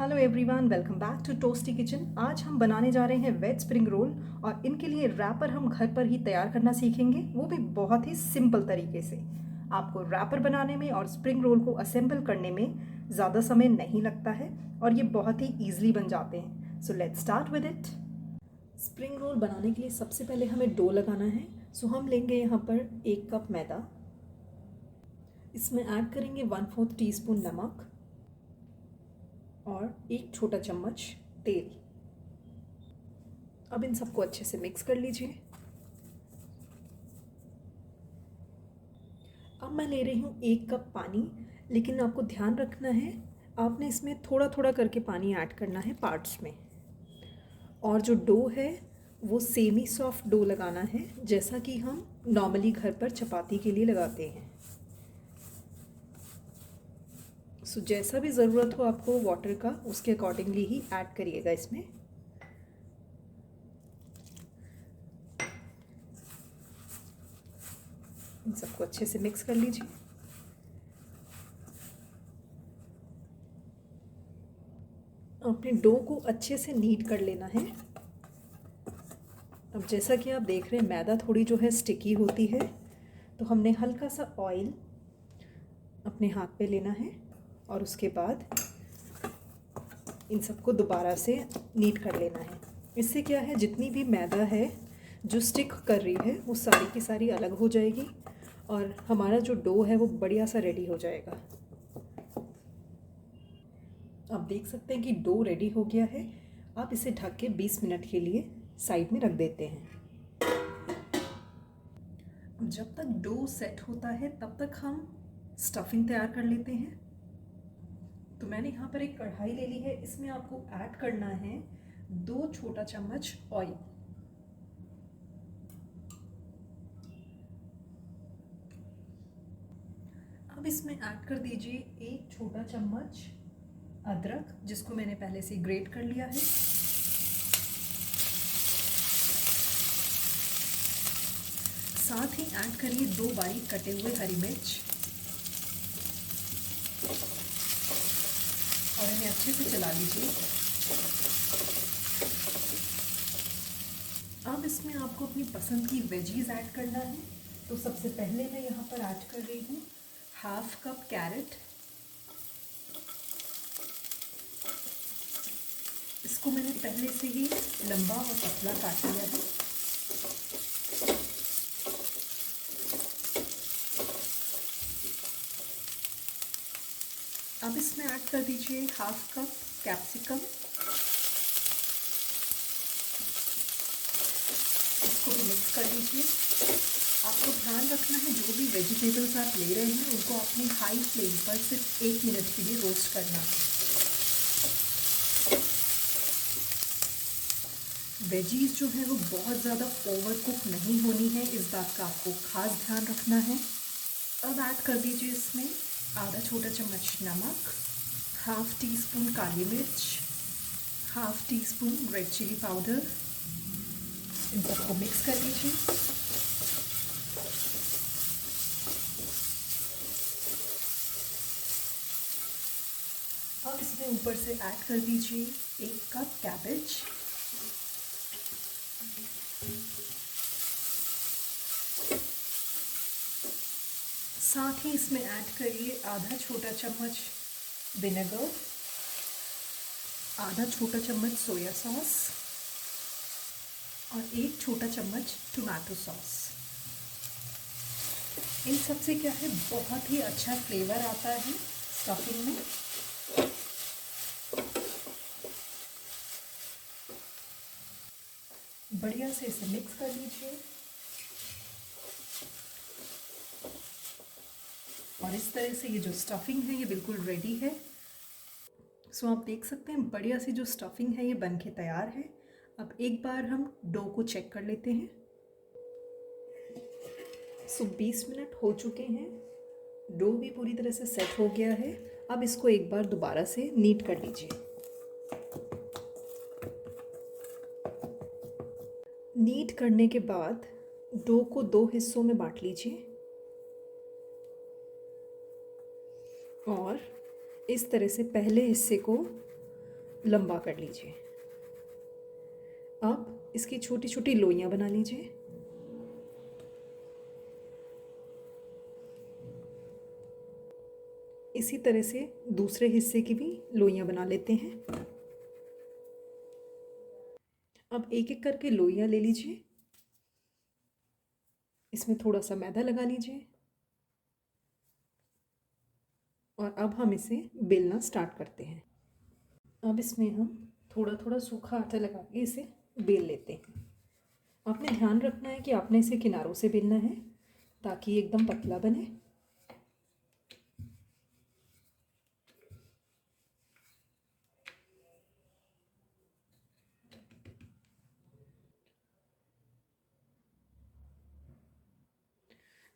Hello everyone, welcome back to Toasty Kitchen. आज हम बनाने जा रहे हैं वेज स्प्रिंग रोल और इनके लिए रैपर हम घर पर ही तैयार करना सीखेंगे, वो भी बहुत ही सिंपल तरीके से। आपको रैपर बनाने में और स्प्रिंग रोल को असेंबल करने में ज़्यादा समय नहीं लगता है और ये बहुत ही ईजिली बन जाते हैं। So let's start with it. Spring roll बनाने के लिए सबसे पहले हमें डो लगाना है। सो हम लेंगे यहाँ पर 1 कप मैदा, इसमें ऐड करेंगे 1/4 टीस्पून नमक और 1 छोटा चम्मच तेल। अब इन सबको अच्छे से मिक्स कर लीजिए। अब मैं ले रही हूँ 1 कप पानी, लेकिन आपको ध्यान रखना है आपने इसमें थोड़ा थोड़ा करके पानी ऐड करना है पार्ट्स में। और जो डो है वो सेमी सॉफ्ट डो लगाना है, जैसा कि हम नॉर्मली घर पर चपाती के लिए लगाते हैं। सो जैसा भी ज़रूरत हो आपको वाटर का, उसके अकॉर्डिंगली ही ऐड करिएगा इसमें। इन सबको अच्छे से मिक्स कर लीजिए। अपने डो को अच्छे से नीड कर लेना है। अब जैसा कि आप देख रहे हैं मैदा थोड़ी जो है स्टिकी होती है, तो हमने हल्का सा ऑयल अपने हाथ पे लेना है और उसके बाद इन सबको दोबारा से नीड कर लेना है। इससे क्या है, जितनी भी मैदा है जो स्टिक कर रही है वो सारी की सारी अलग हो जाएगी और हमारा जो डो है वो बढ़िया सा रेडी हो जाएगा। आप देख सकते हैं कि डो रेडी हो गया है। आप इसे ढक के 20 मिनट के लिए साइड में रख देते हैं। जब तक डो सेट होता है तब तक हम स्टफिंग तैयार कर लेते हैं। तो मैंने यहाँ पर एक कढ़ाई ले ली है, इसमें आपको ऐड करना है 2 छोटा चम्मच ऑयल। अब इसमें ऐड कर दीजिए 1 छोटा चम्मच अदरक, जिसको मैंने पहले से ग्रेट कर लिया है। साथ ही ऐड करिए 2 बारीक कटे हुए हरी मिर्च और इन्हें अच्छे से चला लीजिए। अब इसमें आपको अपनी पसंद की वेजीज ऐड करना है। तो सबसे पहले मैं यहाँ पर ऐड कर रही हूँ 1/2 कप कैरेट। इसको मैंने पहले से ही लंबा और पतला काट लिया है। अब इसमें ऐड कर दीजिए 1/2 कप कैप्सिकम। इसको भी मिक्स कर लीजिए। आपको ध्यान रखना है जो भी वेजिटेबल्स आप ले रहे हैं उनको अपने हाई फ्लेम पर सिर्फ 1 मिनट के लिए रोस्ट करना है। वेजीज जो है वो बहुत ज़्यादा ओवर कुक नहीं होनी है, इस बात का आपको खास ध्यान रखना है। अब ऐड कर दीजिए इसमें आधा छोटा चम्मच नमक, 1/2 टीस्पून काली मिर्च, 1/2 टीस्पून रेड चिली पाउडर। इन सबको मिक्स कर लीजिए। अब इसमें ऊपर से ऐड कर दीजिए 1 कप कैबेज। साथ ही इसमें ऐड करिए आधा छोटा चम्मच विनेगर, आधा छोटा चम्मच सोया सॉस और 1 छोटा चम्मच टोमेटो सॉस। इन सब से क्या है, बहुत ही अच्छा फ्लेवर आता है स्टफिंग में। बढ़िया से इसे मिक्स कर लीजिए और इस तरह से ये जो स्टफिंग है ये बिल्कुल रेडी है। सो आप देख सकते हैं बढ़िया सी जो स्टफिंग है ये बन के तैयार है। अब एक बार हम डो को चेक कर लेते हैं। सो 20 मिनट हो चुके हैं, डो भी पूरी तरह से सेट हो गया है। अब इसको एक बार दोबारा से नीट कर लीजिए। नीट करने के बाद डो को 2 हिस्सों में बांट लीजिए और इस तरह से पहले हिस्से को लंबा कर लीजिए। अब इसकी छोटी छोटी लोइयां बना लीजिए। इसी तरह से दूसरे हिस्से की भी लोइयां बना लेते हैं। अब एक एक करके लोइयां ले लीजिए। इसमें थोड़ा सा मैदा लगा लीजिए और अब हम इसे बेलना स्टार्ट करते हैं। अब इसमें हम थोड़ा थोड़ा सूखा आटा लगा के इसे बेल लेते हैं। आपने ध्यान रखना है कि आपने इसे किनारों से बेलना है ताकि एकदम पतला बने।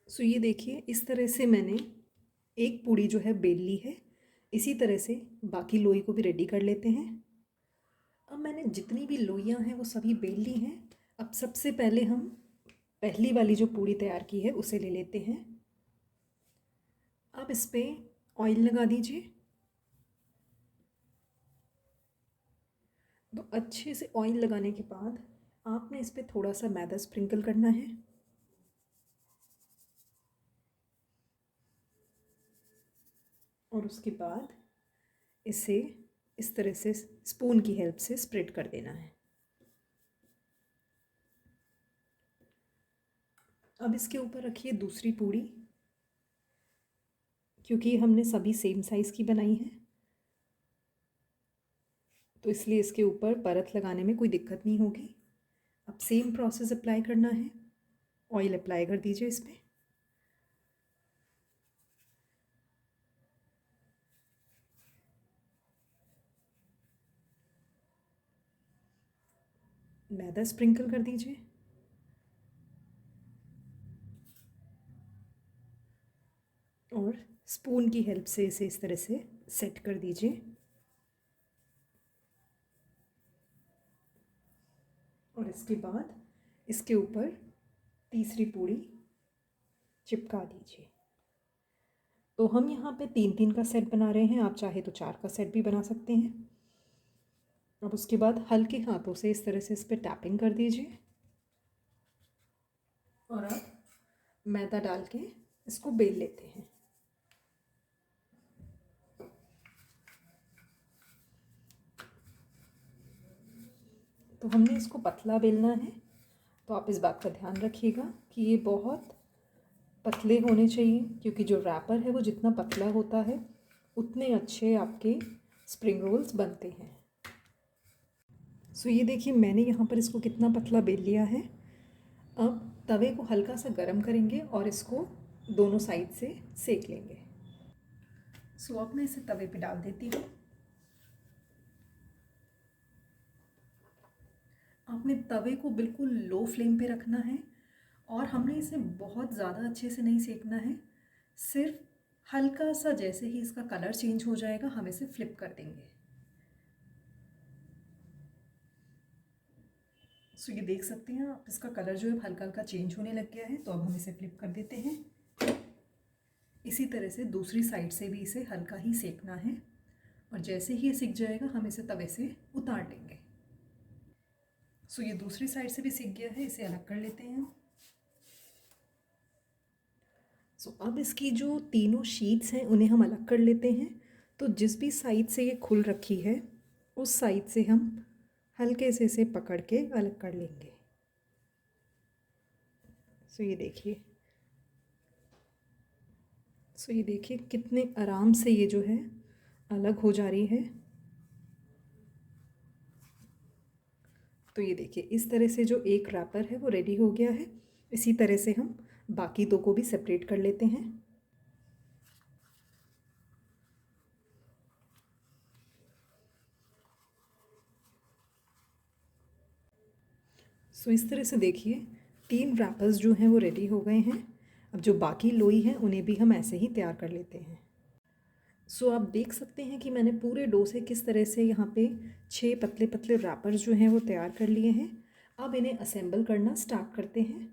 सो ये देखिए, इस तरह से मैंने एक पूड़ी जो है बेल ली है। इसी तरह से बाकी लोई को भी रेडी कर लेते हैं। अब मैंने जितनी भी लोइयां हैं वो सभी बेल ली हैं। अब सबसे पहले हम पहली वाली जो पूड़ी तैयार की है उसे ले लेते हैं। अब इस पर ऑयल लगा दीजिए। तो अच्छे से ऑयल लगाने के बाद आपने इस पर थोड़ा सा मैदा स्प्रिंकल करना है और उसके बाद इसे इस तरह से स्पून की हेल्प से स्प्रेड कर देना है। अब इसके ऊपर रखिए दूसरी पूड़ी। क्योंकि हमने सभी सेम साइज़ की बनाई है तो इसलिए इसके ऊपर परत लगाने में कोई दिक्कत नहीं होगी। अब सेम प्रोसेस अप्लाई करना है। ऑयल अप्लाई कर दीजिए इस पर। मैदा स्प्रिंकल कर दीजिए और स्पून की हेल्प से इसे इस तरह से सेट कर दीजिए और इसके बाद इसके ऊपर तीसरी पूड़ी चिपका दीजिए। तो हम यहाँ पे 3-3 का सेट बना रहे हैं, आप चाहे तो 4 का सेट भी बना सकते हैं। अब उसके बाद हल्के हाथों से इस तरह से इस पर टैपिंग कर दीजिए और अब मैदा डाल के इसको बेल लेते हैं। तो हमने इसको पतला बेलना है, तो आप इस बात का ध्यान रखिएगा कि ये बहुत पतले होने चाहिए, क्योंकि जो रैपर है वो जितना पतला होता है उतने अच्छे आपके स्प्रिंग रोल्स बनते हैं। सो ये देखिए, मैंने यहाँ पर इसको कितना पतला बेल लिया है। अब तवे को हल्का सा गर्म करेंगे और इसको दोनों साइड से सेक लेंगे। सो अब मैं इसे तवे पे डाल देती हूँ। आपने तवे को बिल्कुल लो फ्लेम पे रखना है और हमने इसे बहुत ज़्यादा अच्छे से नहीं सेकना है। सिर्फ हल्का सा, जैसे ही इसका कलर चेंज हो जाएगा हम इसे फ्लिप कर देंगे। सो ये देख सकते हैं आप, इसका कलर जो है हल्का हल्का चेंज होने लग गया है। तो अब हम इसे फ्लिप कर देते हैं। इसी तरह से दूसरी साइड से भी इसे हल्का ही सेकना है और जैसे ही ये सिक जाएगा हम इसे तवे से उतार लेंगे। सो ये दूसरी साइड से भी सिक गया है, इसे अलग कर लेते हैं। सो अब इसकी जो तीनों शीट्स हैं उन्हें हम अलग कर लेते हैं। तो जिस भी साइड से ये खुल रखी है उस साइड से हम हल्के से इसे पकड़ के अलग कर लेंगे। सो ये देखिए, कितने आराम से ये जो है अलग हो जा रही है। तो ये देखिए, इस तरह से जो एक रैपर है वो रेडी हो गया है। इसी तरह से हम बाकी दो को भी सेपरेट कर लेते हैं। सो इस तरह से देखिए, 3 रैपर्स जो हैं वो रेडी हो गए हैं। अब जो बाकी लोई हैं उन्हें भी हम ऐसे ही तैयार कर लेते हैं। सो आप देख सकते हैं कि मैंने पूरे डो से किस तरह से यहाँ पे 6 पतले पतले रैपर्स जो हैं वो तैयार कर लिए हैं। अब इन्हें असेंबल करना स्टार्ट करते हैं।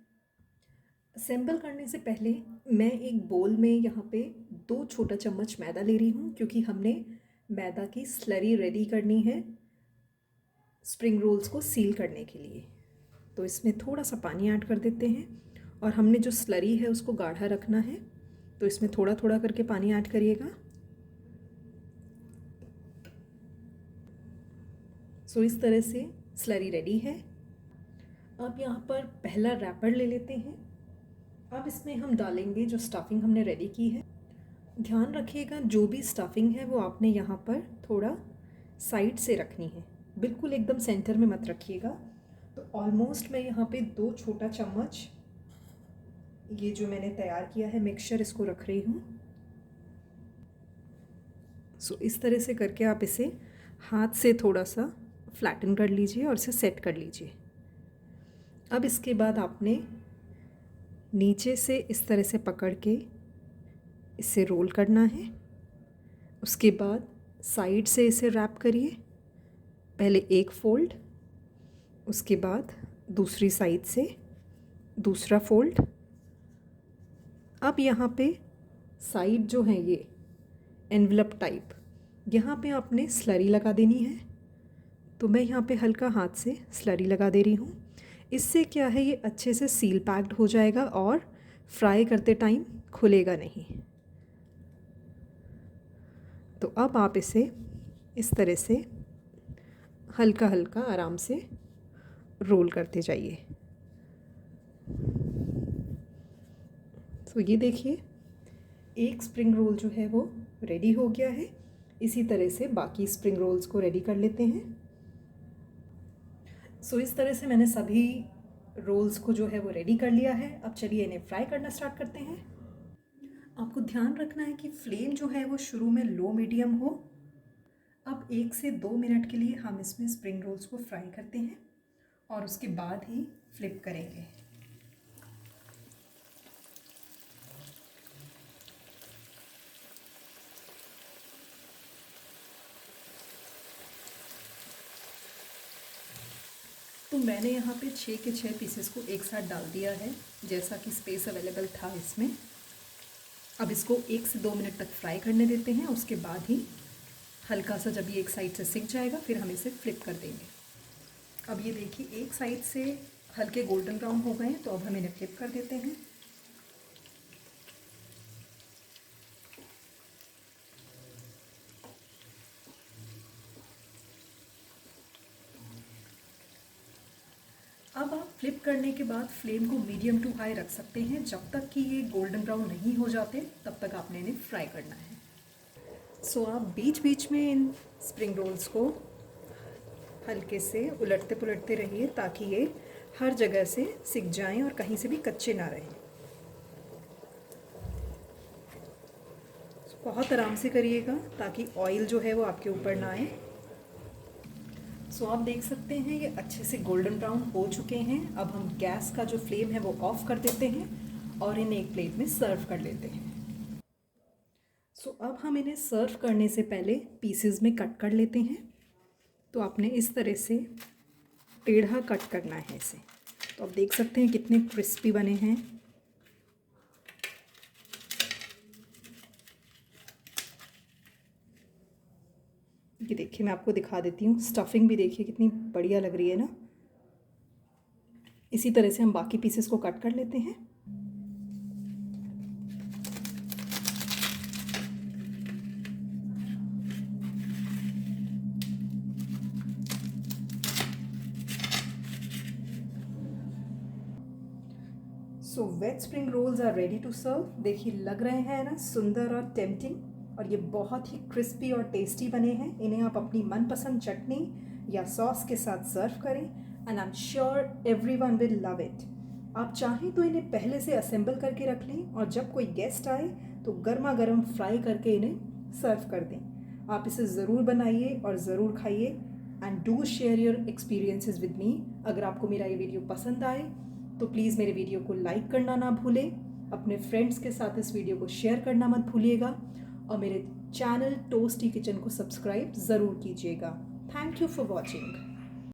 असेंबल करने से पहले मैं एक बोल में यहाँ पे 2 छोटा चम्मच मैदा ले रही हूँ, क्योंकि हमने मैदा की स्लरी रेडी करनी है स्प्रिंग रोल्स को सील करने के लिए। तो इसमें थोड़ा सा पानी ऐड कर देते हैं और हमने जो स्लरी है उसको गाढ़ा रखना है, तो इसमें थोड़ा थोड़ा करके पानी ऐड करिएगा। सो इस तरह से स्लरी रेडी है। अब यहाँ पर पहला रैपर ले लेते हैं। अब इसमें हम डालेंगे जो स्टफिंग हमने रेडी की है। ध्यान रखिएगा जो भी स्टफिंग है वो आपने यहाँ पर थोड़ा साइड से रखनी है, बिल्कुल एकदम सेंटर में मत रखिएगा। तो ऑलमोस्ट मैं यहाँ पे 2 छोटा चम्मच ये जो मैंने तैयार किया है मिक्सचर इसको रख रही हूँ। सो इस तरह से करके आप इसे हाथ से थोड़ा सा फ्लैटन कर लीजिए और इसे सेट कर लीजिए। अब इसके बाद आपने नीचे से इस तरह से पकड़ के इसे रोल करना है। उसके बाद साइड से इसे रैप करिए, पहले एक फोल्ड, उसके बाद दूसरी साइड से दूसरा फोल्ड। अब यहाँ पे साइड जो है ये एनवलप टाइप, यहाँ पे आपने स्लरी लगा देनी है। तो मैं यहाँ पे हल्का हाथ से स्लरी लगा दे रही हूँ। इससे क्या है, ये अच्छे से सील पैक्ड हो जाएगा और फ्राई करते टाइम खुलेगा नहीं। तो अब आप इसे इस तरह से हल्का हल्का आराम से रोल करते जाइए। तो ये देखिए एक स्प्रिंग रोल जो है वो रेडी हो गया है। इसी तरह से बाकी स्प्रिंग रोल्स को रेडी कर लेते हैं। सो इस तरह से मैंने सभी रोल्स को जो है वो रेडी कर लिया है। अब चलिए इन्हें फ्राई करना स्टार्ट करते हैं। आपको ध्यान रखना है कि फ्लेम जो है वो शुरू में लो मीडियम हो। अब 1 से 2 मिनट के लिए हम इसमें स्प्रिंग रोल्स को फ्राई करते हैं और उसके बाद ही फ्लिप करेंगे। तो मैंने यहाँ पे 6 के 6 पीसेस को एक साथ डाल दिया है, जैसा कि स्पेस अवेलेबल था इसमें। अब इसको 1 से 2 मिनट तक फ्राई करने देते हैं। उसके बाद ही हल्का सा जब ये एक साइड से सिक जाएगा फिर हम इसे फ्लिप कर देंगे। अब ये देखिए एक साइड से हल्के गोल्डन ब्राउन हो गए, तो अब हम इन्हें फ्लिप कर देते हैं। अब आप फ्लिप करने के बाद फ्लेम को मीडियम टू हाई रख सकते हैं। जब तक कि ये गोल्डन ब्राउन नहीं हो जाते तब तक आपने इन्हें फ्राई करना है। सो आप बीच बीच में इन स्प्रिंग रोल्स को हल्के से उलटते पुलटते रहिए ताकि ये हर जगह से सिक जाएं और कहीं से भी कच्चे ना रहें। बहुत आराम से करिएगा ताकि ऑयल जो है वो आपके ऊपर ना आए। सो आप देख सकते हैं ये अच्छे से गोल्डन ब्राउन हो चुके हैं। अब हम गैस का जो फ्लेम है वो ऑफ कर देते हैं और इन्हें एक प्लेट में सर्व कर लेते हैं। सो अब हम इन्हें सर्व करने से पहले पीसेस में कट कर लेते हैं। तो आपने इस तरह से टेढ़ा कट करना है इसे। तो आप देख सकते हैं कितने क्रिस्पी बने हैं। ये देखिए मैं आपको दिखा देती हूँ, स्टफिंग भी देखिए कितनी बढ़िया लग रही है ना। इसी तरह से हम बाकी पीसेस को कट कर लेते हैं। So veg spring rolls are ready to serve. देखिए लग रहे हैं ना सुंदर और टेम्पटिंग, और ये बहुत ही क्रिस्पी और टेस्टी बने हैं। इन्हें आप अपनी मनपसंद चटनी या सॉस के साथ सर्व करें and I am sure everyone will love it. आप चाहें तो इन्हें पहले से असेंबल करके रख लें और जब कोई गेस्ट आए तो गर्मा गर्म फ्राई करके इन्हें सर्व कर दें। आप इसे ज़रूर बनाइए और ज़रूर खाइए and do share your experiences with me. अगर आपको मेरा ये वीडियो पसंद आए तो प्लीज़ मेरे वीडियो को लाइक करना ना भूलें। अपने फ्रेंड्स के साथ इस वीडियो को शेयर करना मत भूलिएगा और मेरे चैनल टोस्टी किचन को सब्सक्राइब ज़रूर कीजिएगा। Thank you for watching.